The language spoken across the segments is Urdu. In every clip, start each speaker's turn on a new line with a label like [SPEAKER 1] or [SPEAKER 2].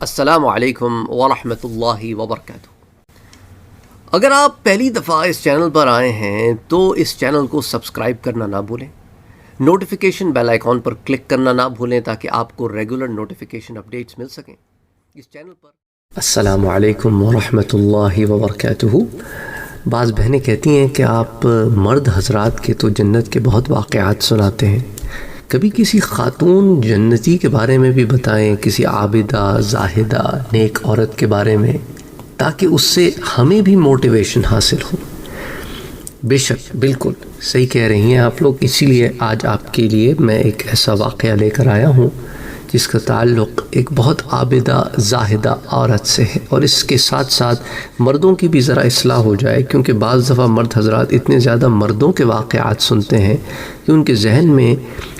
[SPEAKER 1] السلام علیکم ورحمۃ اللہ وبرکاتہ۔ اگر آپ پہلی دفعہ اس چینل پر آئے ہیں تو اس چینل کو سبسکرائب کرنا نہ بھولیں، نوٹیفیکیشن بیل آئیکن پر کلک کرنا نہ بھولیں تاکہ آپ کو ریگولر نوٹیفیکیشن اپڈیٹس مل سکیں اس چینل پر۔ السلام علیکم ورحمۃ اللہ وبرکاتہ۔ بعض بہنیں کہتی ہیں کہ آپ مرد حضرات کے تو جنت کے بہت واقعات سناتے ہیں، کبھی کسی خاتون جنتی کے بارے میں بھی بتائیں، کسی عابدہ زاہدہ نیک عورت کے بارے میں، تاکہ اس سے ہمیں بھی موٹیویشن حاصل ہو۔ بے شک، بالکل صحیح کہہ رہی ہیں آپ لوگ۔ اسی لیے آج آپ کے لیے میں ایک ایسا واقعہ لے کر آیا ہوں جس کا تعلق ایک بہت عابدہ زاہدہ عورت سے ہے، اور اس کے ساتھ ساتھ مردوں کی بھی ذرا اصلاح ہو جائے، کیونکہ بعض دفعہ مرد حضرات اتنے زیادہ مردوں کے واقعات سنتے ہیں کہ ان کے ذہن میں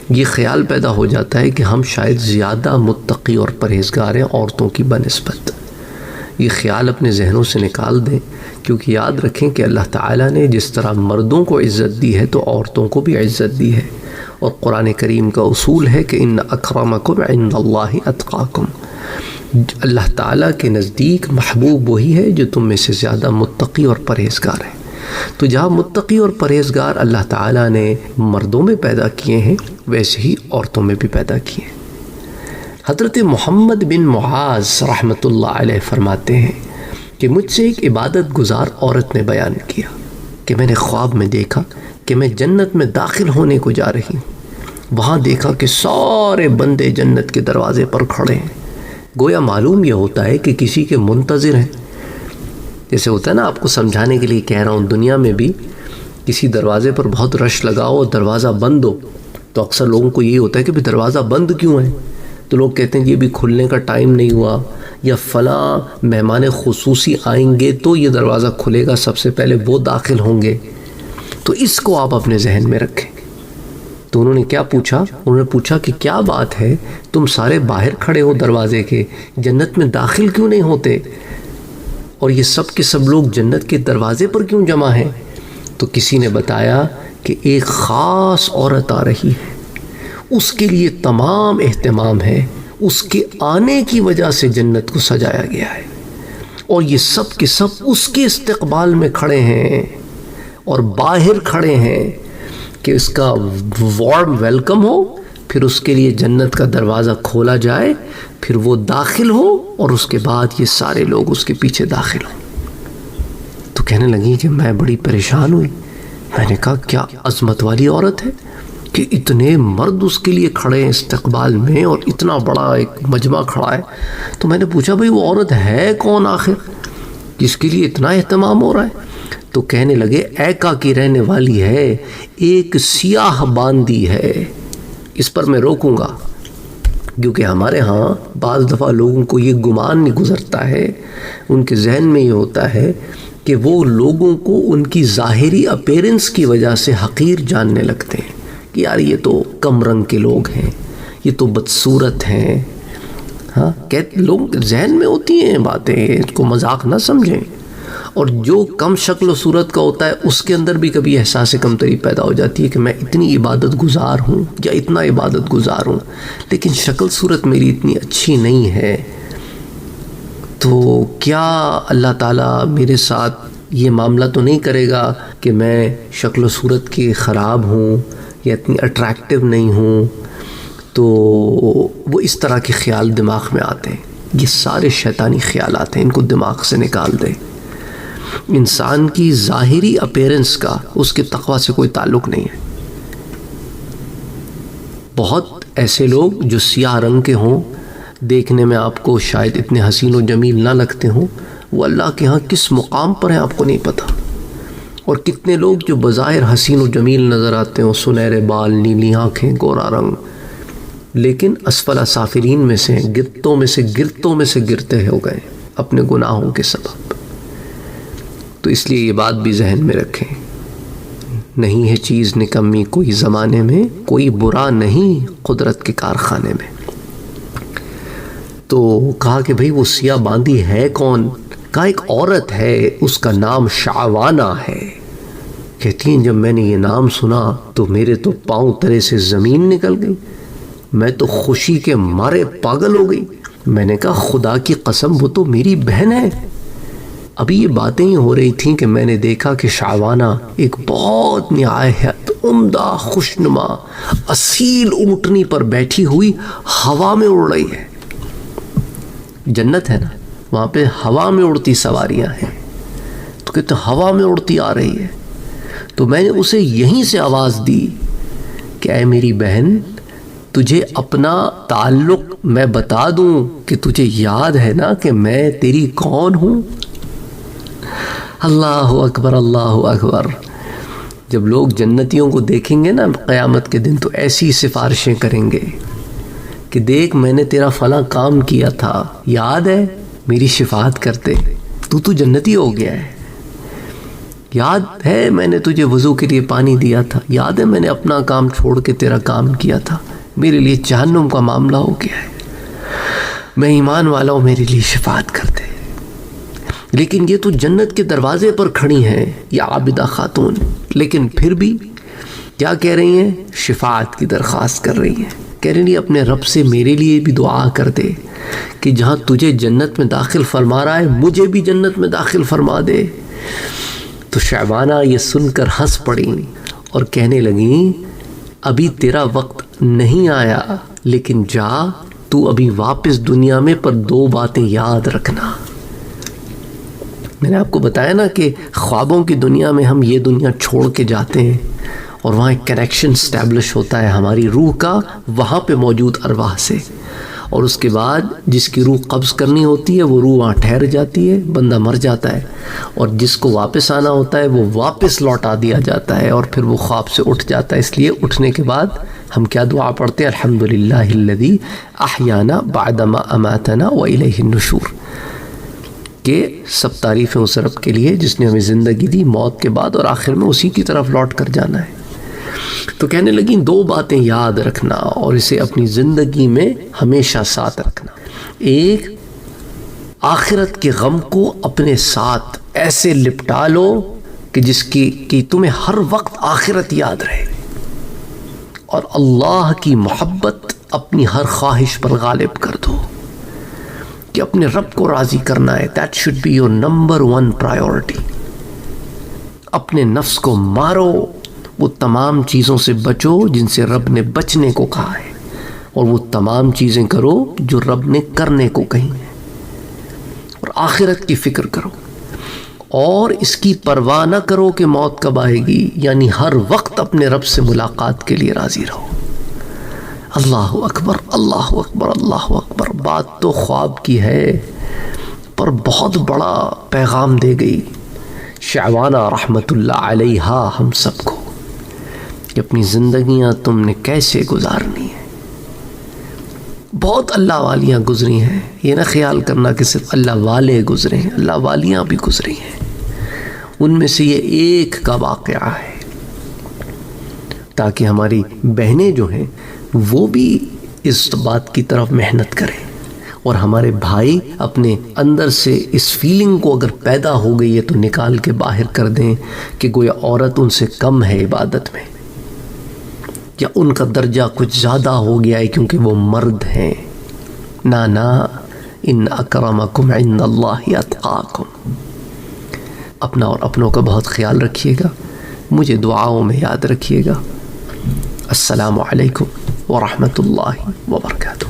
[SPEAKER 1] یہ خیال پیدا ہو جاتا ہے کہ ہم شاید زیادہ متقی اور پرہیزگار ہیں عورتوں کی بنسبت۔ یہ خیال اپنے ذہنوں سے نکال دیں، کیونکہ یاد رکھیں کہ اللہ تعالیٰ نے جس طرح مردوں کو عزت دی ہے تو عورتوں کو بھی عزت دی ہے، اور قرآن کریم کا اصول ہے کہ ان اکرمکم عند اللہ اتقاکم۔ اللہ تعالیٰ کے نزدیک محبوب وہی ہے جو تم میں سے زیادہ متقی اور پرہیزگار ہے۔ تو جہاں متقی اور پرہیزگار اللہ تعالیٰ نے مردوں میں پیدا کیے ہیں، ویسے ہی عورتوں میں بھی پیدا کیے ہیں۔ حضرت محمد بن معاذ رحمۃ اللہ علیہ فرماتے ہیں کہ مجھ سے ایک عبادت گزار عورت نے بیان کیا کہ میں نے خواب میں دیکھا کہ میں جنت میں داخل ہونے کو جا رہی ہوں۔ وہاں دیکھا کہ سارے بندے جنت کے دروازے پر کھڑے ہیں، گویا معلوم یہ ہوتا ہے کہ کسی کے منتظر ہیں۔ جیسے ہوتا ہے نا، آپ کو سمجھانے کے لیے کہہ رہا ہوں، دنیا میں بھی کسی دروازے پر بہت رش لگاؤ اور دروازہ بند ہو تو اکثر لوگوں کو یہی ہوتا ہے کہ دروازہ بند کیوں ہے؟ تو لوگ کہتے ہیں کہ یہ بھی کھلنے کا ٹائم نہیں ہوا، یا فلاں مہمان خصوصی آئیں گے تو یہ دروازہ کھلے گا، سب سے پہلے وہ داخل ہوں گے۔ تو اس کو آپ اپنے ذہن میں رکھیں۔ تو انہوں نے کیا پوچھا؟ انہوں نے پوچھا کہ کیا بات ہے، تم سارے باہر کھڑے ہو دروازے کے، جنت میں داخل کیوں نہیں ہوتے؟ اور یہ سب کے سب لوگ جنت کے دروازے پر کیوں جمع ہیں؟ تو کسی نے بتایا کہ ایک خاص عورت آ رہی ہے، اس کے لیے تمام اہتمام ہے، اس کے آنے کی وجہ سے جنت کو سجایا گیا ہے، اور یہ سب کے سب اس کے استقبال میں کھڑے ہیں اور باہر کھڑے ہیں کہ اس کا وارم ویلکم ہو، پھر اس کے لیے جنت کا دروازہ کھولا جائے، پھر وہ داخل ہو، اور اس کے بعد یہ سارے لوگ اس کے پیچھے داخل ہوں۔ تو کہنے لگی کہ میں بڑی پریشان ہوئی۔ میں نے کہا کیا عظمت والی عورت ہے کہ اتنے مرد اس کے لیے کھڑے ہیں استقبال میں، اور اتنا بڑا ایک مجمع کھڑا ہے۔ تو میں نے پوچھا بھئی وہ عورت ہے کون آخر جس کے لیے اتنا اہتمام ہو رہا ہے؟ تو کہنے لگے ایکا کی رہنے والی ہے، ایک سیاہ باندی ہے۔ اس پر میں روکوں گا، کیونکہ ہمارے ہاں بعض دفعہ لوگوں کو یہ گمان نہیں گزرتا ہے، ان کے ذہن میں یہ ہوتا ہے کہ وہ لوگوں کو ان کی ظاہری اپیرنس کی وجہ سے حقیر جاننے لگتے ہیں کہ یار یہ تو کم رنگ کے لوگ ہیں، یہ تو بدصورت ہیں۔ ہاں، لوگ ذہن میں ہوتی ہیں باتیں، اس کو مذاق نہ سمجھیں۔ اور جو کم شکل و صورت کا ہوتا ہے اس کے اندر بھی کبھی احساس کمتری پیدا ہو جاتی ہے کہ میں اتنی عبادت گزار ہوں یا اتنا عبادت گزار ہوں، لیکن شکل صورت میری اتنی اچھی نہیں ہے، تو کیا اللہ تعالیٰ میرے ساتھ یہ معاملہ تو نہیں کرے گا کہ میں شکل و صورت کی خراب ہوں یا اتنی اٹریکٹیو نہیں ہوں؟ تو وہ اس طرح کے خیال دماغ میں آتے ہیں۔ یہ سارے شیطانی خیالات ہیں، ان کو دماغ سے نکال دیں۔ انسان کی ظاہری اپیرنس کا اس کے تقوی سے کوئی تعلق نہیں ہے۔ بہت ایسے لوگ جو سیاہ رنگ کے ہوں، دیکھنے میں آپ کو شاید اتنے حسین و جمیل نہ لگتے ہوں، وہ اللہ کے ہاں کس مقام پر ہیں آپ کو نہیں پتہ۔ اور کتنے لوگ جو بظاہر حسین و جمیل نظر آتے ہوں، سنہرے بال، نیلی آنکھیں، گورا رنگ، لیکن اسفل سافلین میں سے، گرتوں میں سے گرتے ہو گئے اپنے گناہوں کے سبب۔ تو اس لیے یہ بات بھی ذہن میں رکھیں، نہیں ہے چیز نکمی کوئی زمانے میں، کوئی برا نہیں قدرت کے کارخانے میں۔ تو کہا کہ بھئی وہ سیاہ باندی ہے کون؟ کہا ایک عورت ہے، اس کا نام شعوانہ ہے۔ کہتی ہیں جب میں نے یہ نام سنا تو میرے تو پاؤں تلے سے زمین نکل گئی، میں تو خوشی کے مارے پاگل ہو گئی۔ میں نے کہا خدا کی قسم وہ تو میری بہن ہے. ابھی یہ باتیں ہی ہو رہی تھیں کہ میں نے دیکھا کہ شعبانہ ایک بہت نہایت عمدہ خوشنما اصیل اونٹنی پر بیٹھی ہوئی ہوا میں اڑ رہی ہے. جنت ہے نا، وہاں پہ ہوا میں اڑتی سواریاں ہیں، تو کہتے ہوا میں اڑتی آ رہی ہے. تو میں نے اسے یہیں سے آواز دی کہ اے میری بہن، تجھے اپنا تعلق میں بتا دوں کہ تجھے یاد ہے نا کہ میں تیری کون ہوں. اللہ اکبر، اللہ اکبر. جب لوگ جنتیوں کو دیکھیں گے نا قیامت کے دن تو ایسی سفارشیں کریں گے کہ دیکھ میں نے تیرا فلاں کام کیا تھا، یاد ہے، میری شفاعت کرتے، تو جنتی ہو گیا ہے. یاد ہے میں نے تجھے وضو کے لیے پانی دیا تھا، یاد ہے میں نے اپنا کام چھوڑ کے تیرا کام کیا تھا، میرے لیے جہنم کا معاملہ ہو گیا ہے، میں ایمان والا ہوں، میرے لیے شفاعت کرتے. لیکن یہ تو جنت کے دروازے پر کھڑی ہیں یہ عابدہ خاتون، لیکن پھر بھی کیا کہہ رہی ہیں؟ شفاعت کی درخواست کر رہی ہیں. کہہ رہی ہیں اپنے رب سے میرے لیے بھی دعا کر دے کہ جہاں تجھے جنت میں داخل فرما رہا ہے مجھے بھی جنت میں داخل فرما دے. تو شعبانہ یہ سن کر ہنس پڑی اور کہنے لگیں ابھی تیرا وقت نہیں آیا، لیکن جا تو ابھی واپس دنیا میں پر 2 باتیں یاد رکھنا. میں نے آپ کو بتایا نا کہ خوابوں کی دنیا میں ہم یہ دنیا چھوڑ کے جاتے ہیں اور وہاں ایک کنیکشن اسٹیبلش ہوتا ہے ہماری روح کا وہاں پہ موجود ارواح سے، اور اس کے بعد جس کی روح قبض کرنی ہوتی ہے وہ روح وہاں ٹھہر جاتی ہے، بندہ مر جاتا ہے، اور جس کو واپس آنا ہوتا ہے وہ واپس لوٹا دیا جاتا ہے اور پھر وہ خواب سے اٹھ جاتا ہے. اس لیے اٹھنے کے بعد ہم کیا دعا پڑھتے ہیں؟ الحمدللہ الذی احیانا بعدما اماتنا والیہ النشور، کہ سب تعریفیں اس رب کے لیے جس نے ہمیں زندگی دی موت کے بعد اور آخر میں اسی کی طرف لوٹ کر جانا ہے. تو کہنے لگیں 2 باتیں یاد رکھنا اور اسے اپنی زندگی میں ہمیشہ ساتھ رکھنا. ایک، آخرت کے غم کو اپنے ساتھ ایسے لپٹا لو کہ جس کی کہ تمہیں ہر وقت آخرت یاد رہے، اور اللہ کی محبت اپنی ہر خواہش پر غالب کر دو کہ اپنے رب کو راضی کرنا ہے. That should be your number 1 priority. اپنے نفس کو مارو، وہ تمام چیزوں سے بچو جن سے رب نے بچنے کو کہا ہے، اور وہ تمام چیزیں کرو جو رب نے کرنے کو کہی ہیں، اور آخرت کی فکر کرو اور اس کی پرواہ نہ کرو کہ موت کب آئے گی، یعنی ہر وقت اپنے رب سے ملاقات کے لیے راضی رہو. اللہ اکبر، اللہ اکبر، اللہ اکبر. بات تو خواب کی ہے پر بہت بڑا پیغام دے گئی شعبانہ رحمت اللہ علیہا ہم سب کو کہ اپنی زندگیاں تم نے کیسے گزارنی ہیں. بہت اللہ والیاں گزری ہیں، یہ نہ خیال کرنا کہ صرف اللہ والے گزرے ہیں، اللہ والیاں بھی گزری ہیں. ان میں سے یہ ایک کا واقعہ ہے تاکہ ہماری بہنیں جو ہیں وہ بھی اس بات کی طرف محنت کریں، اور ہمارے بھائی اپنے اندر سے اس فیلنگ کو اگر پیدا ہو گئی ہے تو نکال کے باہر کر دیں کہ گویا عورت ان سے کم ہے عبادت میں، یا ان کا درجہ کچھ زیادہ ہو گیا ہے کیونکہ وہ مرد ہیں. نا ان اکرمکم عند اللہ اتقاکم. اپنا اور اپنوں کا بہت خیال رکھیے گا، مجھے دعاؤں میں یاد رکھیے گا. السلام علیکم ورحمۃ اللہ وبرکاتہ.